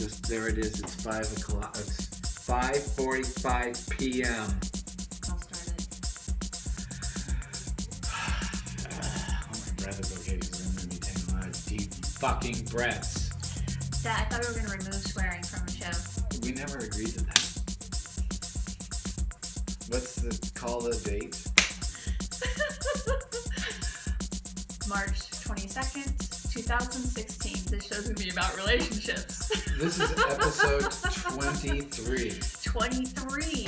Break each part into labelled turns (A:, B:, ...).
A: There it is. It's 5 o'clock. It's 5:45 p.m.
B: I'll start it.
A: Oh, my breath is okay. So I'm going to be taking a lot of deep fucking breaths.
B: I thought we were going to remove swearing from the show.
A: We never agreed to that. What's the date?
B: March 22nd, 2016. This show's going to be about relationships.
A: This is episode 23.
B: 23.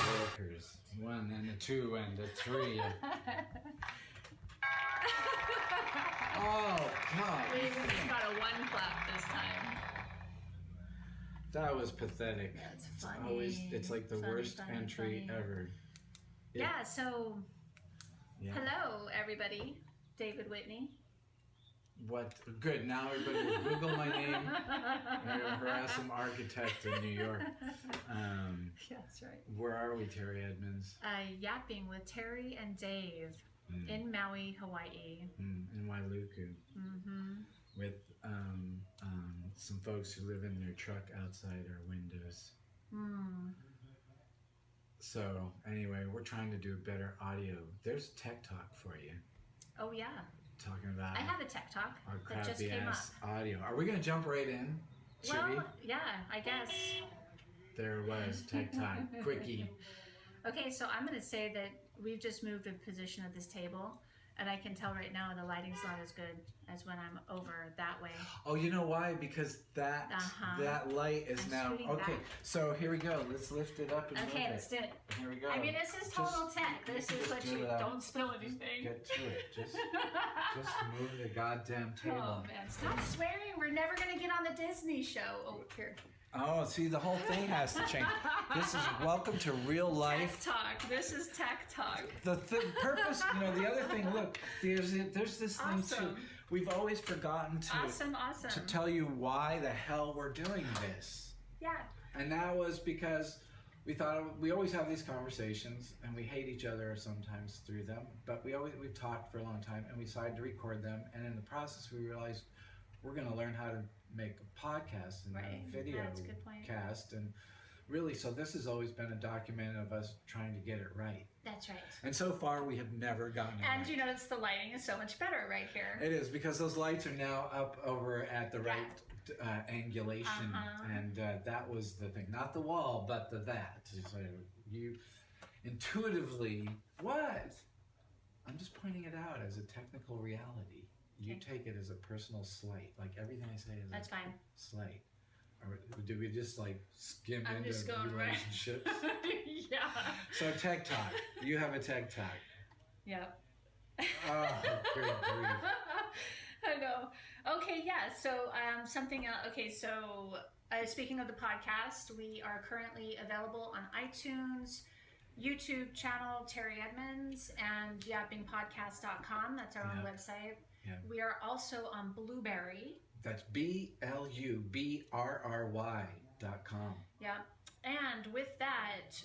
A: Workers. 1 and a 2 and a 3. Oh, God.
B: We got a 1 clap this time.
A: That was pathetic.
B: That's
A: It's
B: funny.
A: always, it's like the worst entry ever.
B: Yeah, so,
A: Yeah.
B: hello, everybody. David Whitney.
A: What? Good. Now everybody will Google my name. I'm going to harass some architect in New York.
B: Yeah, that's right.
A: Where are we, Teri Edmonds?
B: Yapping with Teri and Dave in Maui, Hawaii.
A: In Wailuku.
B: Mm-hmm.
A: With some folks who live in their truck outside our windows. So anyway, we're trying to do better audio. There's TekTalk for you.
B: Oh yeah.
A: Talking about
B: I have a TekTalk
A: our
B: that just
A: crappy
B: came up.
A: ass audio. Are we gonna jump right in? Should we?
B: Yeah, I guess.
A: There it was TekTalk. Quickie.
B: Okay, so I'm gonna say that we've just moved the position of this table, and I can tell right now the lighting's not as good as when I'm over that way.
A: Oh, you know why? Because that light is
B: I'm
A: now
B: shooting
A: okay.
B: back.
A: So here we go. Let's lift it up and
B: Okay,
A: move
B: let's
A: it.
B: do it.
A: Here we go.
B: I mean, this is total tech. This is what
A: do
B: you
A: it,
B: don't spill anything.
A: Get to it. Just move the goddamn table.
B: Oh man, stop swearing. We're never gonna get on the Disney show. Oh, here.
A: Oh, see, the whole thing has to change. This is welcome to real life.
B: TekTalk. This is TekTalk.
A: The purpose, the other thing. Look, there's this thing too. We've always forgotten to to tell you why the hell we're doing this.
B: Yeah.
A: And that was because we thought we always have these conversations, and we hate each other sometimes through them. But we've talked for a long time, and we decided to record them. And in the process, we realized we're going to learn how to make a podcast and a video cast, and really, so this has always been a document of us trying to get it right.
B: That's right.
A: And so far, we have never gotten it
B: and
A: right.
B: you notice the lighting is so much better right here.
A: It is, because those lights are now up over at the right angulation, and that was the thing, not the wall, but that. So you intuitively, what? I'm just pointing it out as a technical reality. You take it as a personal slight, like everything I say is
B: That's fine.
A: Slight. Or do we just like skim into
B: just going
A: relationships?
B: Yeah.
A: So TekTalk, you have a TekTalk.
B: Yep.
A: Oh, good grief.
B: I know. Okay, yeah. So something else. Okay, so speaking of the podcast, we are currently available on iTunes, YouTube channel Teri Edmonds, and yappingpodcast.com. That's our own website. Yeah. We are also on Blueberry.
A: That's BLUBRRY.com.
B: Yeah. And with that,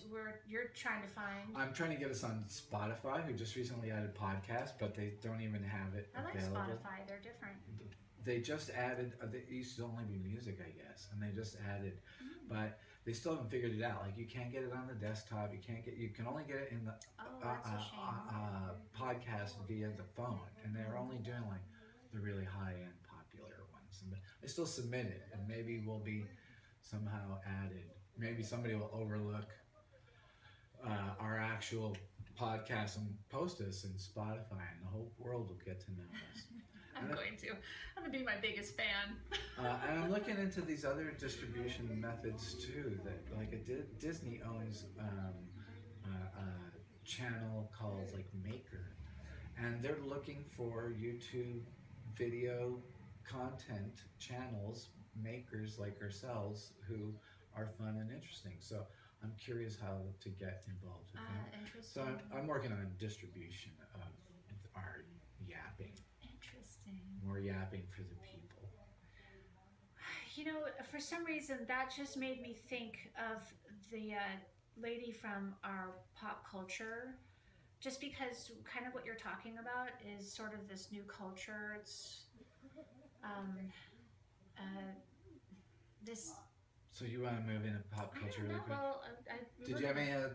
B: you're trying to find...
A: I'm trying to get us on Spotify, who just recently added podcasts, but they don't even have it available.
B: I like Spotify. They're different.
A: They just added... It used to only be music, I guess, and they just added... But they still haven't figured it out. Like, you can't get it on the desktop. You can only get it in the podcast via the phone, and they're only doing like the really high-end popular ones. And they still submit it, and maybe we'll be somehow added. Maybe somebody will overlook our actual podcast and post us in Spotify, and the whole world will get to know us.
B: I'm going to be my biggest fan.
A: And I'm looking into these other distribution methods too. That like Disney owns a channel called like Maker, and they're looking for YouTube video content channels, makers like ourselves who are fun and interesting. So I'm curious how to get involved with that.
B: Interesting.
A: So I'm working on distribution of our yapping.
B: Interesting.
A: More yapping for the people.
B: You know, for some reason, that just made me think of the lady from our pop culture, just because kind of what you're talking about is sort of this new culture. It's this.
A: So you want to move into pop culture really quick?
B: Well,
A: did you have any other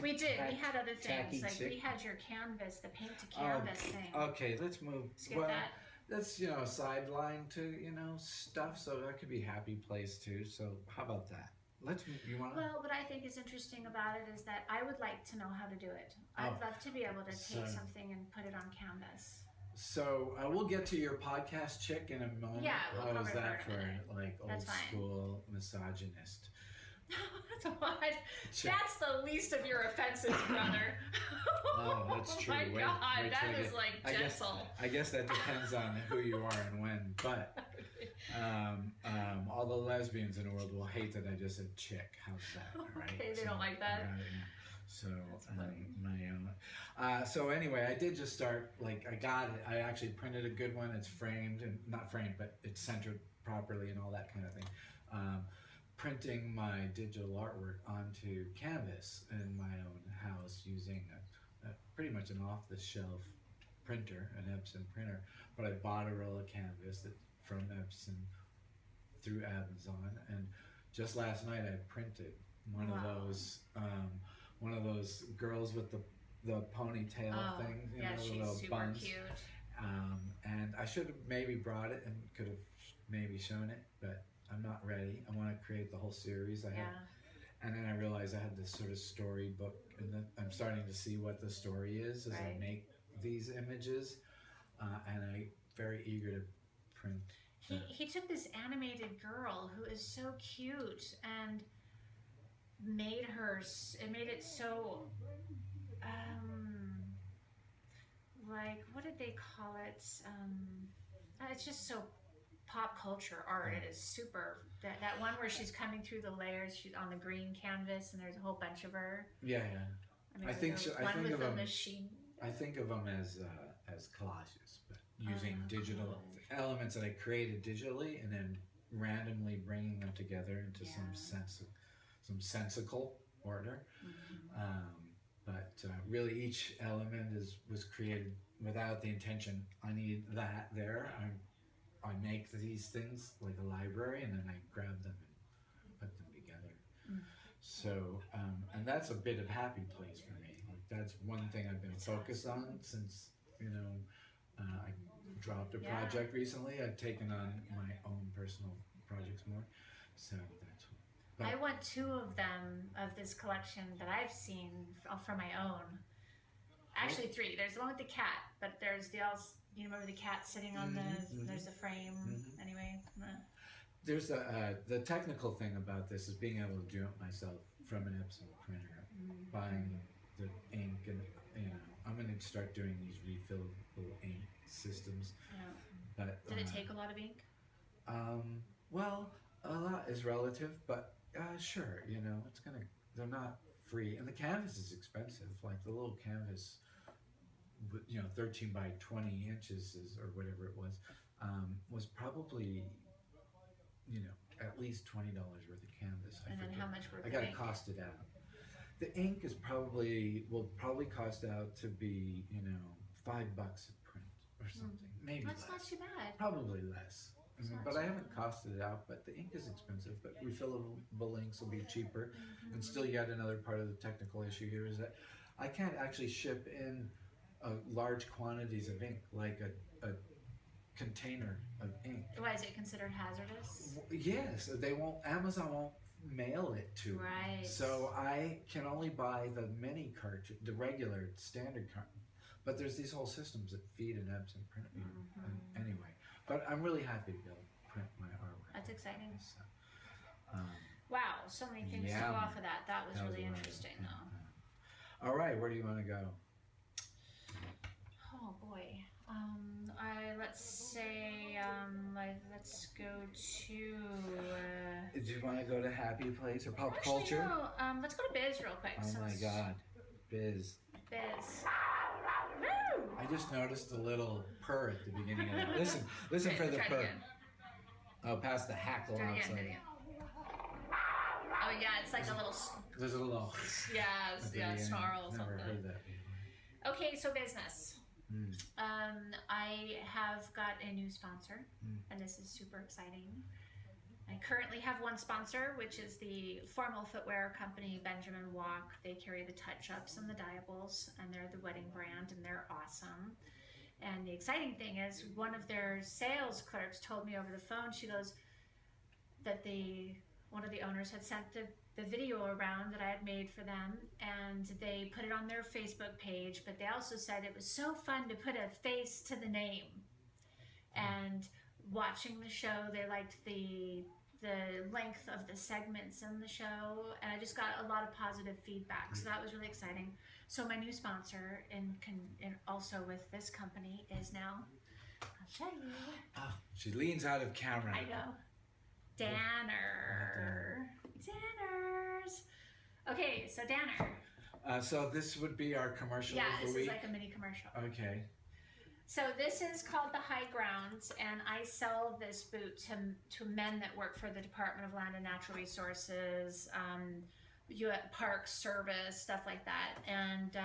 B: we did. We had other things. Like
A: tick?
B: we had your canvas, the paint to canvas thing.
A: Okay, let's move.
B: Skip that.
A: That's, you know, a sideline to, you know, stuff. So that could be happy place too. So how about that? You want to?
B: Well, what I think is interesting about it is that I would like to know how to do it. I'd love to be able to take something and put it on canvas.
A: So we'll get to your podcast chick in a moment.
B: Yeah, we'll
A: How is
B: cover
A: that
B: her in a minute.
A: for like
B: That's
A: old
B: fine.
A: school misogynist?
B: What?
A: Chick.
B: That's the least of your offenses, brother.
A: Oh, that's true.
B: Oh my
A: Wait
B: God,
A: till
B: that
A: I
B: was
A: get-
B: like gentle.
A: I guess that depends on who you are and when. But all the lesbians in the world will hate that I just said chick. How's that? All right?
B: Okay, they don't like that.
A: Yeah. So
B: That's funny.
A: so anyway, I did just start, like, I got it. I actually printed a good one. It's framed, and not framed, but it's centered properly and all that kind of thing. Printing my digital artwork onto canvas in my own house using pretty much an off-the-shelf printer, an Epson printer. But I bought a roll of canvas from Epson through Amazon, and just last night I printed one of those girls with the ponytail thing, you know, the
B: she's
A: little
B: super
A: buns.
B: cute.
A: And I should have maybe brought it and could have maybe shown it, but I'm not ready. I want to create the whole series. And then I realized I had this sort of storybook, and I'm starting to see what the story is as I make these images, and I'm very eager to print.
B: He took this animated girl who is so cute and made it so like, what did they call it? It's just so pop culture art. It is super. That one where she's coming through the layers. She's on the green canvas, and there's a whole bunch of her.
A: Yeah.
B: I think of them. Machine.
A: I think of them as collages, but using digital elements that I created digitally, and then randomly bringing them together into some sensical order. But really, each element was created without the intention. I need that there. I make these things like a library, and then I grab them and put them together. So, and that's a bit of happy place for me. Like, that's one thing I've been focused on since, you know, I dropped a project recently. I've taken on my own personal projects more. So that's. But
B: I want 2 of them of this collection that I've seen from my own. Actually, 3. There's the one with the cat, but there's the else. You remember the cat sitting on there's the frame. Anyway.
A: There's the technical thing about this is being able to do it myself from an Epson printer, buying the ink, and you know, I'm going to start doing these refillable ink systems.
B: Yeah.
A: But
B: did it take a lot of ink?
A: Well, a lot is relative, but sure, you know, they're not free, and the canvas is expensive. Like the little canvas, you know, 13 by 20 inches or whatever it was probably, you know, at least $20 worth of canvas.
B: And then how much worth?
A: I got to cost it out. The ink will probably cost out to be, you know, $5 a print or something. Maybe
B: that's
A: less.
B: not too bad.
A: Probably less. But I haven't costed it out. But the ink is expensive. But refillable inks will be cheaper. And still, yet another part of the technical issue here is that I can't actually ship in large quantities of ink, like a container of ink.
B: Why is it considered hazardous?
A: Yes, Amazon won't mail it to me.
B: Right.
A: So I can only buy the mini cartridge, the regular standard cartridge. But there's these whole systems that feed an Epson print meter. Anyway, but I'm really happy to be able to print my artwork.
B: That's exciting.
A: So,
B: wow, so many things to go off of that. That was really interesting, though.
A: All right, where do you want to go?
B: Oh boy. Let's say, let's go to.
A: Do you want to go to happy place or pop
B: Actually,
A: culture?
B: no. Let's go to Biz real quick.
A: Oh my God, Biz.
B: Biz.
A: I just noticed the little purr at the beginning of it. Listen
B: Okay,
A: for the
B: try it
A: purr.
B: again.
A: Oh, past the hackle
B: Do it again,
A: outside.
B: do it again. Oh yeah, it's like a little.
A: There's a little.
B: Yeah, snarl.
A: Never
B: Something.
A: heard that before.
B: Okay, so business. I have got a new sponsor, and this is super exciting. I currently have one sponsor, which is the formal footwear company Benjamin Walk. They carry the touch-ups and the diables, and they're the wedding brand, and they're awesome. And the exciting thing is, one of their sales clerks told me over the phone, she goes, that one of the owners had sent the video around that I had made for them, and they put it on their Facebook page, but they also said it was so fun to put a face to the name. And watching the show, they liked the length of the segments in the show, and I just got a lot of positive feedback, so that was really exciting. So my new sponsor, and also with this company, is now, I'll show you.
A: Oh, she leans out of camera.
B: I know. Danner. Danners. Okay, so Danner.
A: So this would be our commercial of the
B: this
A: week?
B: is like a mini commercial.
A: Okay.
B: So this is called the High Ground, and I sell this boot to men that work for the Department of Land and Natural Resources, Park Service, stuff like that. And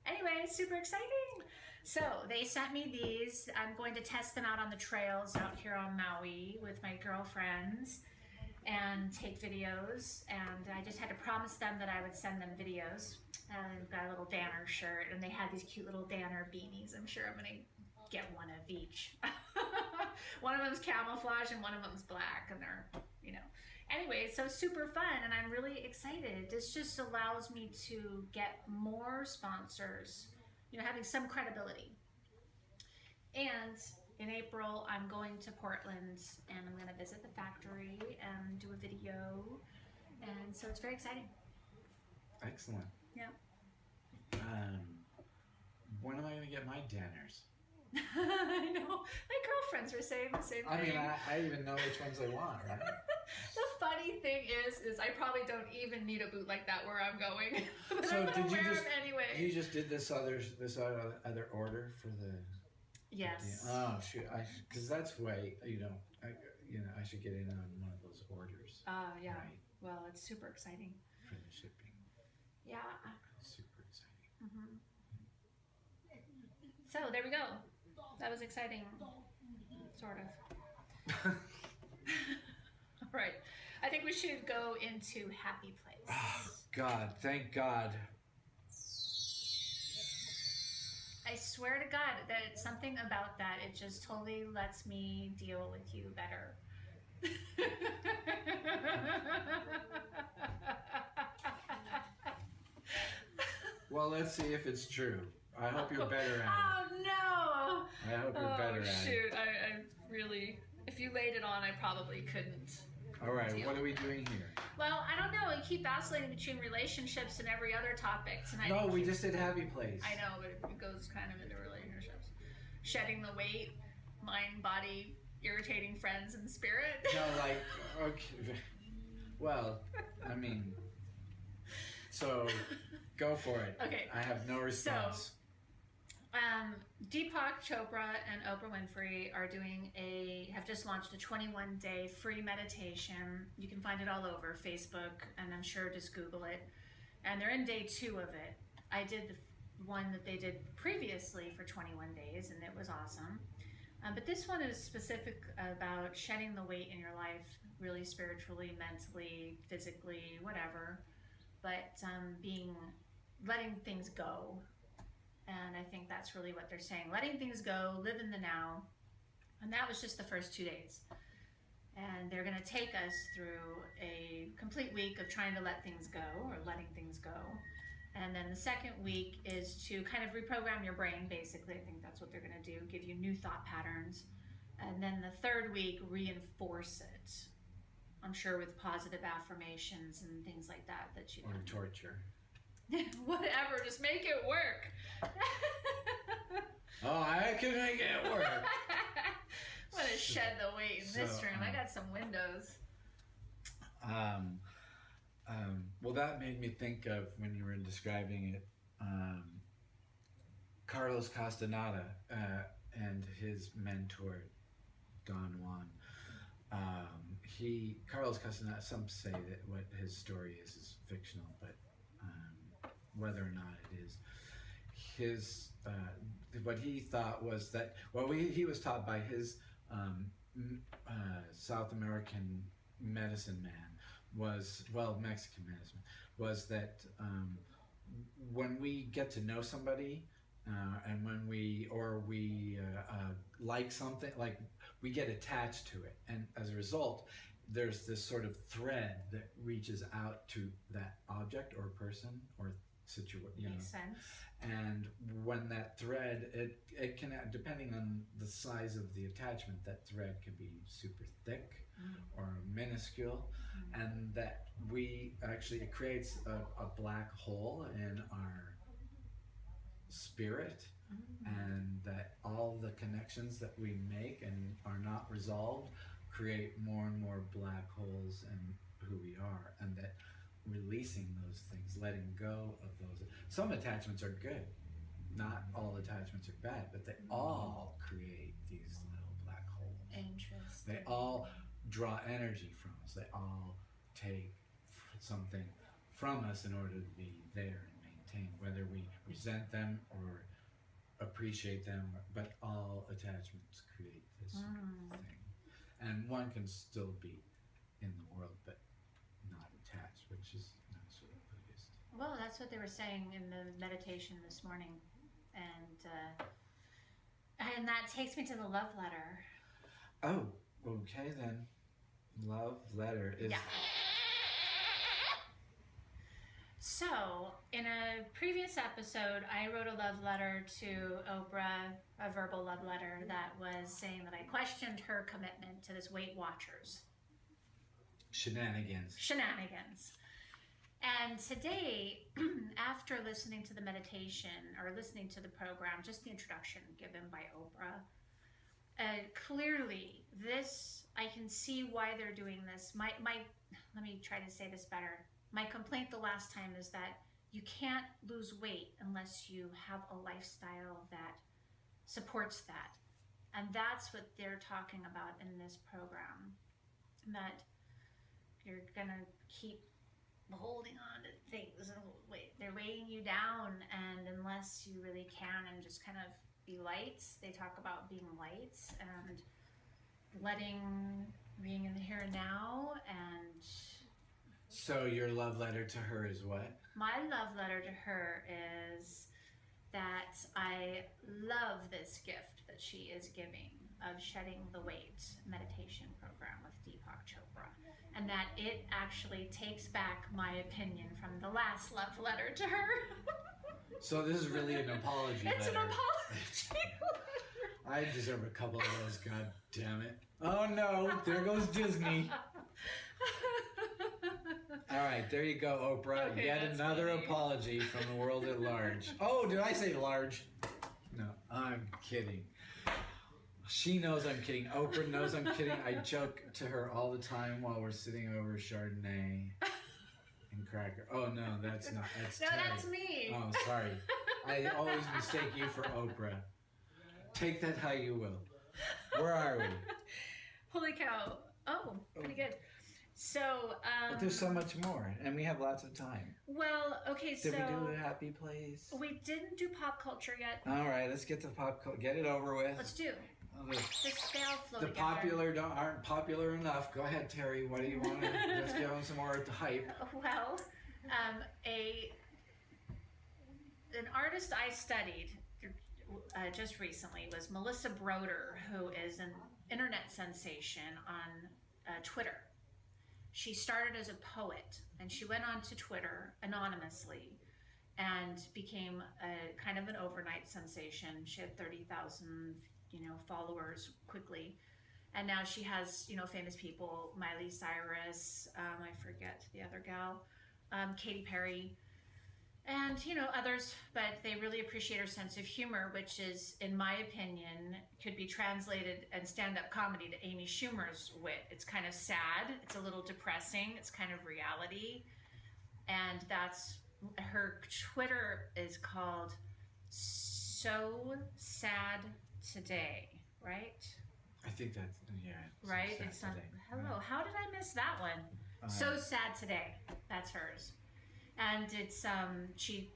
B: anyway, super exciting. So they sent me these. I'm going to test them out on the trails out here on Maui with my girlfriends and take videos. And I just had to promise them that I would send them videos. And I've got a little Danner shirt, and they had these cute little Danner beanies. I'm sure I'm gonna get one of each. One of them's camouflage and one of them's black, and they're, Anyway, so super fun, and I'm really excited. This just allows me to get more sponsors, having some credibility. And in April, I'm going to Portland, and I'm gonna visit the factory and do a video, and so it's very exciting.
A: Excellent.
B: Yeah.
A: When am I going to get my Danners?
B: I know. My girlfriends were saying the same
A: I
B: thing.
A: mean, I even know which ones I want, right?
B: The funny thing is I probably don't even need a boot like that where I'm going. But
A: So
B: I'm gonna
A: did you
B: wear
A: just
B: them anyway.
A: you just did this other order for the?
B: Yes.
A: Oh shoot! Because that's way I should get in on one of those orders.
B: Yeah.
A: Right.
B: Well, it's super exciting.
A: For the shipping.
B: Yeah.
A: Super exciting.
B: Mm-hmm. So there we go. That was exciting, sort of. All right. I think we should go into Happy Place.
A: Oh, God, thank God.
B: I swear to God that it's something about that. It just totally lets me deal with you better.
A: Well, let's see if it's true. I hope you're better at it.
B: Oh no!
A: I hope you're better at it.
B: Shoot, I really, if you laid it on, I probably couldn't.
A: All right, what are we doing here?
B: Well, I don't know. We keep oscillating between relationships and every other topic tonight.
A: No, we just did Happy Place.
B: I know, but it goes kind of into relationships. Shedding the weight, mind, body, irritating friends, and spirit.
A: No, okay. Well, I mean, so go for it.
B: Okay.
A: I have no response.
B: Deepak Chopra and Oprah Winfrey have just launched a 21-day free meditation. You can find it all over Facebook, and I'm sure just Google it. And they're in day 2 of it. I did the one that they did previously for 21 days, and it was awesome. But this one is specific about shedding the weight in your life, really spiritually, mentally, physically, whatever. But letting things go. And I think that's really what they're saying. Letting things go, live in the now. And that was just the first 2 days. And they're going to take us through a complete week of trying to let things go, or letting things go. And then the second week is to kind of reprogram your brain, basically. I think that's what they're going to do, give you new thought patterns. And then the third week, reinforce it. I'm sure with positive affirmations and things like that you
A: Or torture.
B: Whatever, just make it work.
A: Oh, I can make it work.
B: I'm gonna shed the weight in this room. I got some windows.
A: Well, that made me think of, when you were describing it, Carlos Castaneda and his mentor, Don Juan. Carlos Castaneda, some say that what his story is fictional, but whether or not it is, what he thought was that, he was taught by his South American medicine man Mexican medicine, was that when we get to know somebody, and when we like something, like we get attached to it, and as a result, there's this sort of thread that reaches out to that object or person or situation.
B: Makes sense.
A: And when that thread, it can, depending on the size of the attachment, that thread can be super thick or minuscule, and that it creates a black hole in our spirit, and that all the connections that we make and are not resolved create more and more black holes in who we are, and that releasing those things, letting go of those. Some attachments are good. Not all attachments are bad, but they all create these little black holes.
B: Interesting.
A: They all draw energy from us. They all take something from us in order to be there and maintain, whether we resent them or appreciate them, but all attachments create this sort of thing. And one can still be in the world, but not attached, which is sort of Buddhist.
B: Well, that's what they were saying in the meditation this morning, and that takes me to the love letter.
A: Oh, okay then. Love letter is.
B: Yeah. So, in a previous episode, I wrote a love letter to Oprah, a verbal love letter that was saying that I questioned her commitment to this Weight Watchers.
A: Shenanigans.
B: And today, after listening to the meditation or listening to the program, just the introduction given by Oprah, clearly I can see why they're doing this. Let me try to say this better. My complaint the last time is that you can't lose weight unless you have a lifestyle that supports that. And that's what they're talking about in this program. That you're gonna keep holding on to things and they're weighing you down, and unless you really can and just kind of be light, they talk about being light and being in the here and now. And
A: so your love letter to her is what?
B: My love letter to her is that I love this gift that she is giving of Shedding the Weight meditation program with Deepak Chopra, and that it actually takes back my opinion from the last love letter to her.
A: So this is really an apology letter.
B: It's an apology letter.
A: I deserve a couple of those, god damn it. Oh no, there goes Disney. All right, there you go, Oprah.
B: Okay,
A: yet another
B: funny.
A: Apology from the world at large. Oh, did I say large? No, I'm kidding. She knows I'm kidding. Oprah knows I'm kidding. I joke to her all the time while we're sitting over Chardonnay and cracker. Oh no, that's not. That's
B: No,
A: Teri.
B: that's me.
A: Oh, sorry. I always mistake you for Oprah. Take that how you will. Where are we?
B: Holy cow. Oh, pretty good. So,
A: But there's so much more, and we have lots of time.
B: well, okay, so
A: Did we do a happy place?
B: we didn't do pop culture yet.
A: All right, let's get to pop culture. Get it over with.
B: Let's do. This they all flow
A: The
B: together.
A: popular aren't popular enough. Go ahead, Teri. What do you want to? Let's give them some more hype.
B: Well, an artist I studied just recently was Melissa Broder, who is an internet sensation on Twitter. She started as a poet, and she went on to Twitter anonymously and became a kind of an overnight sensation. She had 30,000, followers quickly. And now she has, famous people, Miley Cyrus, I forget the other gal, Katy Perry, and, others, but they really appreciate her sense of humor, which is, in my opinion, could be translated and stand-up comedy to Amy Schumer's wit. It's kind of sad, it's a little depressing, it's kind of reality, and that's, her Twitter is called So Sad Today, right?
A: I think that's, yeah.
B: Right? It's not, hello, how did I miss that one? So sad today. That's hers. And it's, she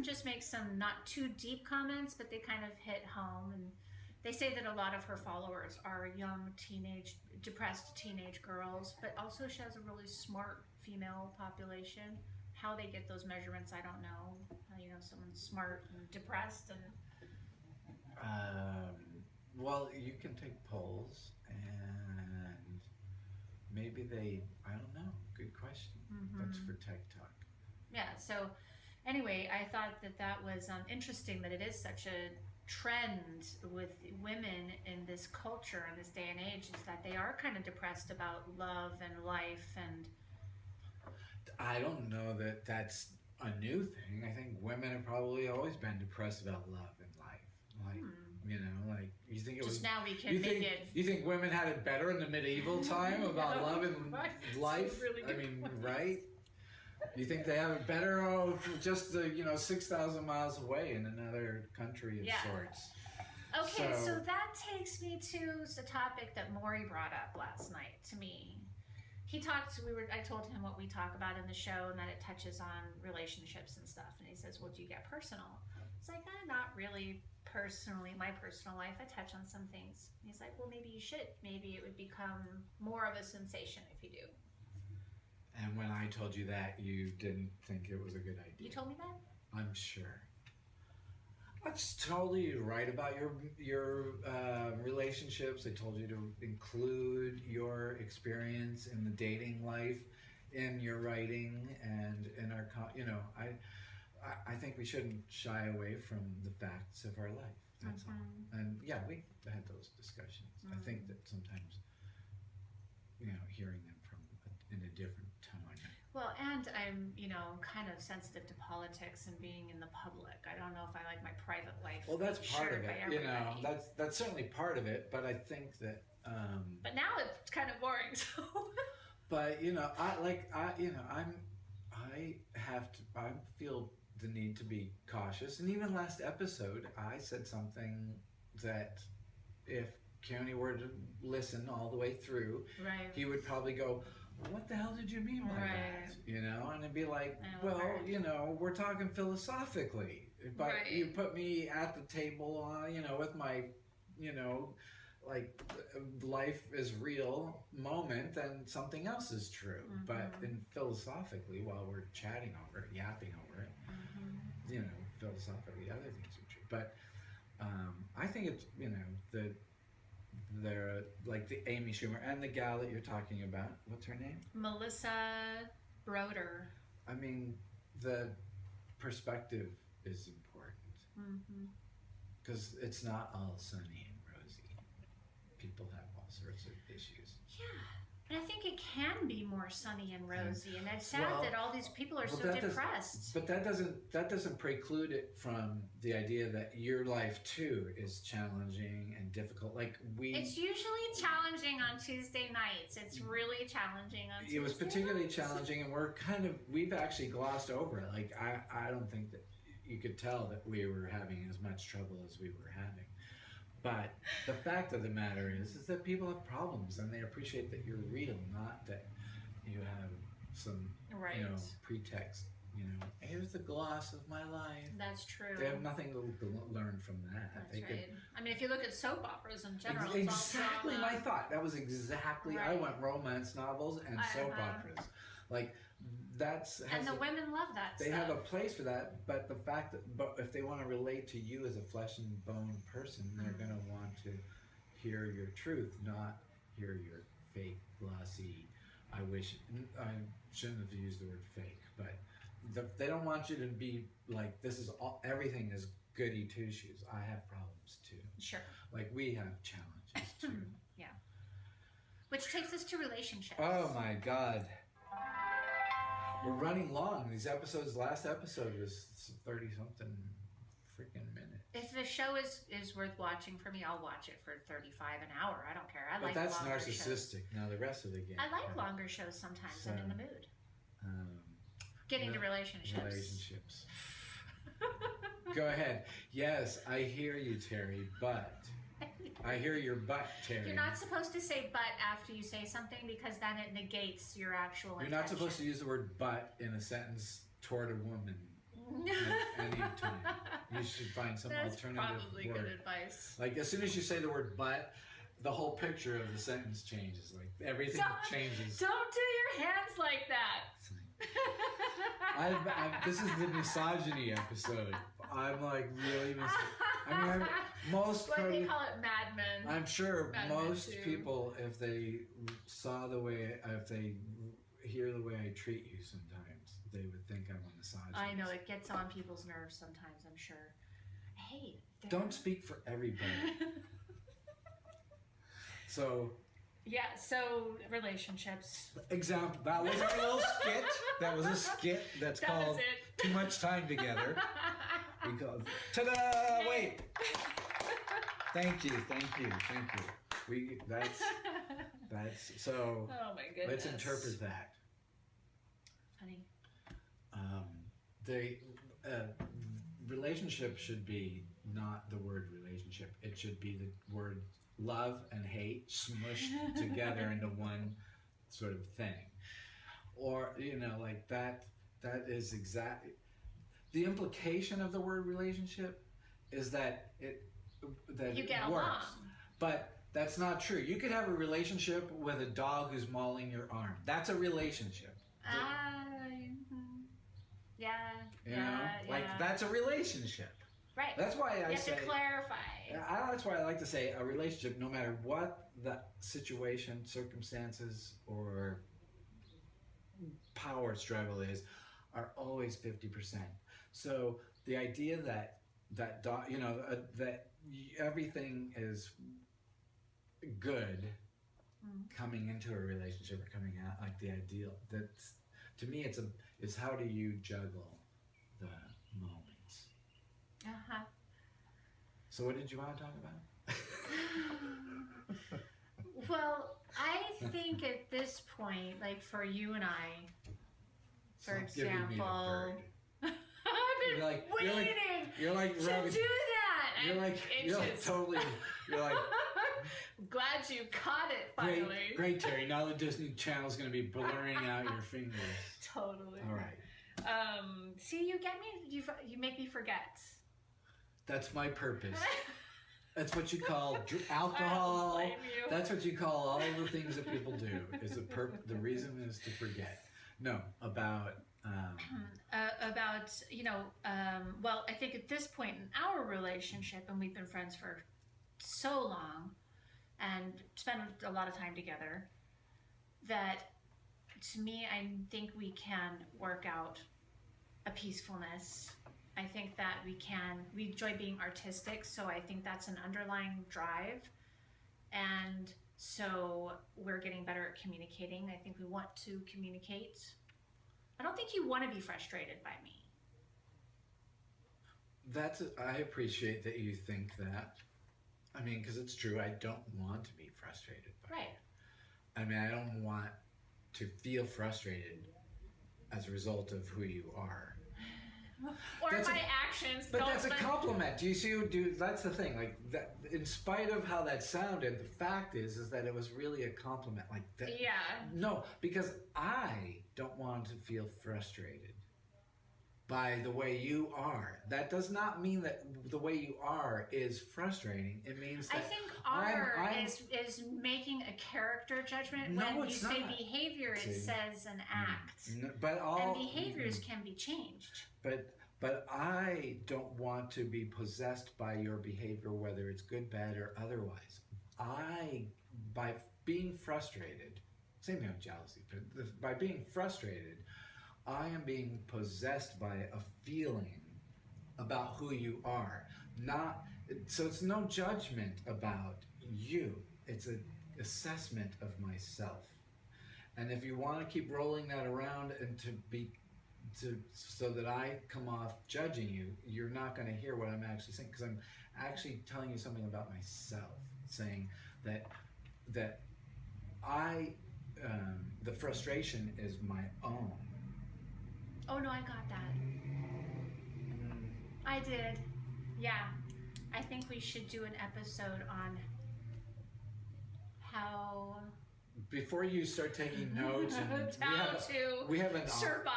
B: just makes some not too deep comments, but they kind of hit home. And they say that a lot of her followers are young depressed teenage girls, but also she has a really smart female population. How they get those measurements, I don't know. Someone's smart and depressed and...
A: Well, you can take polls and maybe I don't know. Good question. That's for TekTalk.
B: Yeah, so anyway, I thought that was interesting that it is such a trend with women in this culture in this day and age, is that they are kind of depressed about love and life. And
A: I don't know that that's a new thing. I think women have probably always been depressed about love and life. Like, you think it was...
B: Just now we can make it...
A: You think women had it better in the medieval time about love and life?
B: Really
A: I mean, right? You think they have it better just 6,000 miles away in another country of sorts?
B: Okay, so that takes me to the topic that Maury brought up last night to me. I told him what we talk about in the show and that it touches on relationships and stuff. And he says, well, do you get personal? It's like, not really personally, my personal life. I touch on some things. And he's like, well, maybe you should. Maybe it would become more of a sensation if you do.
A: And when I told you that, you didn't think it was a good idea.
B: You told me that?
A: I'm sure. That's totally right about your relationships. I told you to include your experience in the dating life in your writing and in our, I think we shouldn't shy away from the facts of our life. That's all. And yeah, we had those discussions. I think that sometimes, hearing them in a different tone.
B: Well, and I'm, kind of sensitive to politics and being in the public. I don't know if I like my private life.
A: Well, that's part of it. That's certainly part of it. But I think that.
B: But now it's kind of boring. So.
A: But I feel the need to be cautious. And even last episode, I said something that if Keone were to listen all the way through, he would probably go, what the hell did you mean by that? And it'd be like, well, we're talking philosophically, but you put me at the table, with my, life is real moment, and something else is true. But philosophically, while we're chatting over it, yapping over it, philosophically, other things are true. But I think it's, they're like the Amy Schumer and the gal that you're talking about. What's her name?
B: Melissa Broder.
A: I mean, the perspective is important because it's not all sunny and rosy. People have all sorts of issues.
B: Yeah, and I think it can be more sunny and rosy, and it's sad that all these people are so depressed.
A: But that doesn't preclude it from the idea that your life too is challenging and difficult.
B: It's usually challenging on Tuesday nights. It's really challenging on Tuesday
A: nights. It was particularly challenging, and we've actually glossed over it. I don't think that you could tell that we were having as much trouble as we were having. But the fact of the matter is that people have problems, and they appreciate that you're real, not that you have some, pretext. Here's the gloss of my life.
B: That's true.
A: They have nothing to learn from that.
B: That's right. I mean, if you look at soap operas in general,
A: exactly my thought. That was exactly. I went romance novels and soap operas,
B: and the women love that.
A: They have a place for that, but the fact but if they want to relate to you as a flesh and bone person, they're going to want to hear your truth, not hear your fake, glossy. I shouldn't have used the word fake, but they don't want you to be like, this is everything is goody two shoes. I have problems too.
B: Sure.
A: We have challenges too.
B: Yeah. Which takes us to relationships.
A: Oh my God. We're running long. These episodes, last episode was 30-something freaking minutes.
B: If the show is worth watching for me, I'll watch it for 35 an hour. I don't care. But
A: that's narcissistic. Now the rest of the game.
B: I like longer shows sometimes. I'm in the mood. Getting to relationships.
A: Go ahead. Yes, I hear you, Teri, but I hear your butt, Teri.
B: You're not supposed to say but after you say something because then it negates your actual
A: You're
B: intention.
A: not supposed to use the word but in a sentence toward a woman at any time. You should find some alternative
B: probably
A: word.
B: good advice.
A: Like as soon as you say the word but, the whole picture of the sentence changes. Like everything changes.
B: Don't do your hands like that.
A: This is the misogyny episode. I'm like really I mean, most
B: What
A: probably,
B: they call it, Mad Men.
A: I'm sure
B: Mad Men
A: most
B: too.
A: people, if they saw the way, if they hear the way I treat you, sometimes they would think I'm a misogynist.
B: I know it gets on people's nerves sometimes. I'm sure. Hey,
A: Don't speak for everybody. So.
B: Yeah. So relationships.
A: Example. That was our little skit. That was a skit that's
B: That
A: called
B: was it.
A: Too Much Time Together. We call it, ta-da! Wait. Thank you. That's so.
B: Oh my goodness.
A: Let's interpret that.
B: Honey.
A: The relationship should be not the word relationship. It should be the word love and hate smushed together into one sort of thing. Or, like that is exactly the implication of the word relationship is that it
B: You get
A: works.
B: along.
A: But that's not true. You could have a relationship with a dog who's mauling your arm. That's a relationship.
B: Yeah.
A: That's a relationship.
B: Right.
A: That's why
B: You have to clarify.
A: That's why I like to say a relationship, no matter what the situation, circumstances, or power struggle is, are always 50%. So the idea that everything is good coming into a relationship or coming out, like the ideal, that's to me it's how do you juggle the moments. So what did you want to talk about?
B: Well, I think at this point, like for you and I, for
A: Stop giving me the
B: example,
A: bird.
B: I've been waiting
A: You're like
B: to
A: rubbing,
B: do that.
A: you're
B: I'm
A: like
B: anxious.
A: totally you're like
B: Glad you caught it finally.
A: great Teri. Now the Disney Channel's gonna be blurring out your fingers.
B: Totally.
A: All right.
B: See, you get me. You make me forget.
A: That's my purpose. That's what you call
B: I don't
A: alcohol.
B: blame you.
A: That's what you call all the things that people do. Is the reason is to forget. No, about.
B: Well, I think at this point in our relationship, and we've been friends for so long, and spent a lot of time together, that to me, I think we can work out a peacefulness. I think that we enjoy being artistic, so I think that's an underlying drive. And so we're getting better at communicating. I think we want to communicate. I don't think you want to be frustrated by me.
A: I appreciate that you think that. I mean, because it's true. I don't want to be frustrated by
B: Right.
A: you. I mean, I don't want to feel frustrated as a result of who you are.
B: Or
A: That's
B: my actions.
A: But
B: don't
A: that's a
B: let-
A: compliment. Do you see? That's the thing. Like that. In spite of how that sounded, the fact is that it was really a compliment. Like that.
B: Yeah.
A: No, because I don't want to feel frustrated by the way you are. That does not mean that the way you are is frustrating. It means that
B: I think
A: I'm-
B: is making a character judgment.
A: No,
B: When you
A: it's
B: say
A: not.
B: behavior,
A: See?
B: it says an act.
A: But
B: And behaviors can be changed.
A: But I don't want to be possessed by your behavior, whether it's good, bad, or otherwise. By being frustrated, same thing with jealousy, but by being frustrated, I am being possessed by a feeling about who you are. So it's no judgment about you. It's an assessment of myself. And if you want to keep rolling that around and so that I come off judging you, you're not going to hear what I'm actually saying, because I'm actually telling you something about myself, saying that the frustration is my own.
B: Oh no, I got that. I did. Yeah. I think we should do an episode on how
A: Before you start taking notes, and we have an
B: survive.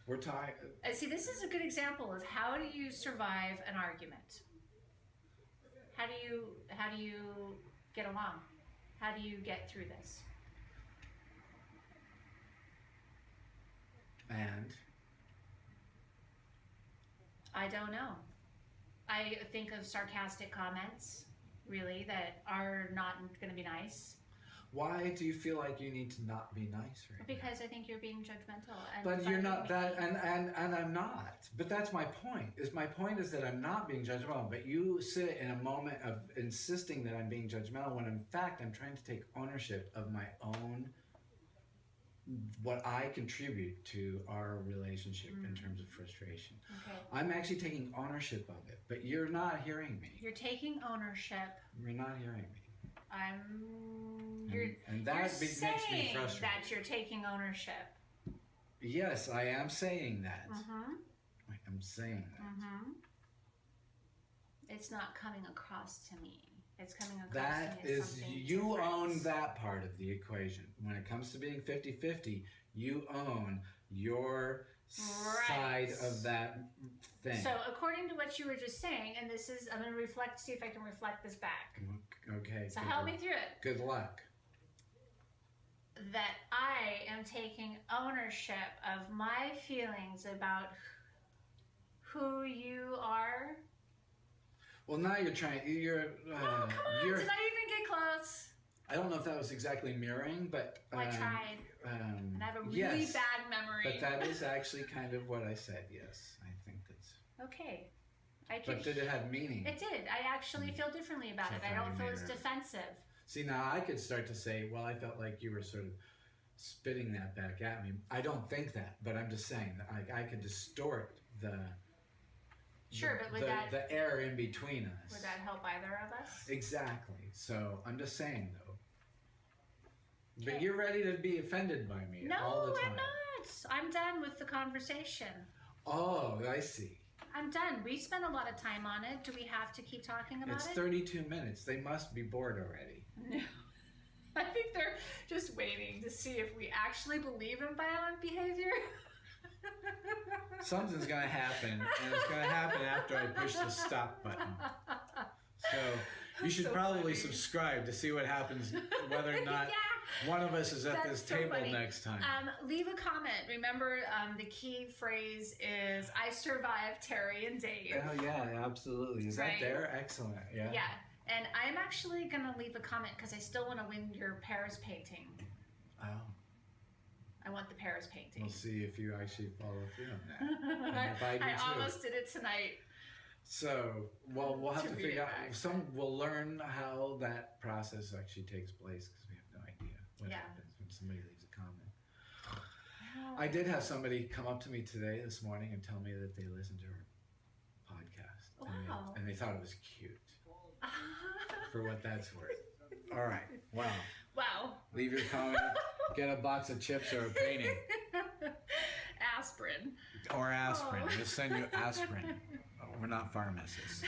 A: We're talking.
B: See, this is a good example of how do you survive an argument? How do you get along? How do you get through this?
A: And
B: I don't know. I think of sarcastic comments, really, that are not going to be nice.
A: why do you feel like you need to not be nice right
B: Because I think you're being judgmental. And
A: But you're not that,
B: me.
A: and I'm not. But that's my point. My point is that I'm not being judgmental. But you sit in a moment of insisting that I'm being judgmental when in fact I'm trying to take ownership of my own, what I contribute to our relationship in terms of frustration.
B: Okay.
A: I'm actually taking ownership of it, but you're not hearing me.
B: You're taking ownership.
A: You're not hearing me. And that makes me frustrated.
B: That you're taking ownership.
A: Yes, I am saying that.
B: Mm-hmm.
A: I'm saying that.
B: Mm-hmm. It's not coming across to me. It's coming across
A: That
B: to me as
A: is,
B: something
A: you
B: different.
A: own that part of the equation. When it comes to being 50-50, you own your side of that thing.
B: So according to what you were just saying, and this is, I'm going to reflect, see if I can reflect this back.
A: Okay.
B: So help me through it.
A: Good luck.
B: That I am taking ownership of my feelings about who you are.
A: Well, now you're trying.
B: Oh, come on! Did I even get close?
A: I don't know if that was exactly mirroring, but
B: I tried. And I have a really
A: yes,
B: bad memory.
A: But that is actually kind of what I said. Yes, I think that's.
B: Okay.
A: But did it have meaning?
B: It did. I actually feel differently about it. I don't feel as defensive.
A: See, now I could start to say, well, I felt like you were sort of spitting that back at me. I don't think that, but I'm just saying that I could distort the.
B: Sure, but
A: the air in between us.
B: Would that help either of us?
A: Exactly. So I'm just saying though.
B: Okay.
A: But you're ready to be offended by me all the time.
B: No, I'm not. I'm done with the conversation.
A: Oh, I see.
B: I'm done. We spent a lot of time on it. Do we have to keep talking about
A: It's
B: it?
A: 32 minutes. They must be bored already.
B: No. I think they're just waiting to see if we actually believe in violent behavior.
A: Something's going to happen, and it's going to happen after I push the stop button. So you should probably subscribe to see what happens, whether or not one of us is at this table next time.
B: Leave a comment. Remember, the key phrase is, I survived Teri and Dave.
A: Oh, yeah, absolutely. Is that there? Excellent. Yeah.
B: Yeah. And I'm actually going to leave a comment because I still want to win your Paris painting.
A: Oh.
B: I want the Paris painting.
A: We'll see if you actually follow through on that. And if I do too.
B: Almost did it tonight.
A: So, well, we'll have to figure out. We'll learn how that process actually takes place because we have no idea what happens when somebody leaves a comment. I did have somebody come up to me this morning and tell me that they listened to our podcast.
B: Wow.
A: And they thought it was cute. For what that's worth. All right. Wow.
B: Wow.
A: Leave your comment. Get a box of chips or a painting.
B: Aspirin.
A: Or aspirin. Just send you aspirin. We're not pharmacists.